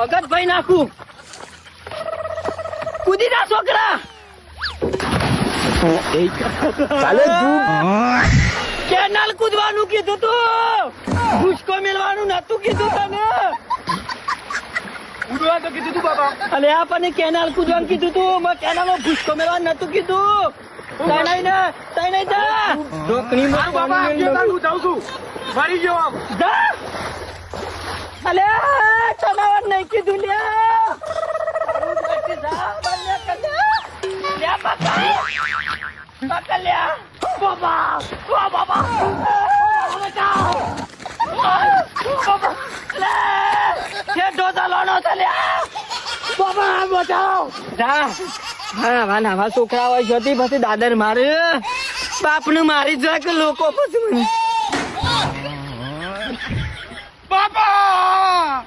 અગત ભાઈ નાખું કૂદી ના છોકરા ચાલે તું કેનાલ કૂદવાનું કીધું તું ભૂસકો મેળવાનું નતું કીધું તને ઉડવા તો કીધું તું બાબા. અલે આપણને કેનાલ કૂદવાનું કીધું તું મેં કેનાલમાં ભૂસકો મેળવાનું નતું કીધું તણાઈ જા ઢોકણીમાં બાબા પાણી હું મેળવું. જાઉં છું. મરી ગયો આમ. જા અલે ચનાવર નહીં કીધું લ્યા જા બંને કર લ્યા પકડ લ્યા બાબા બચાવ બાબા લે કે ડોઝા લોણો લ્યા બાબા બચાવ જા હા નાવા છોકરા હોય જતી પછી દાદર મારે બાપને મારી જાય કે લોકો પછી મને બાબા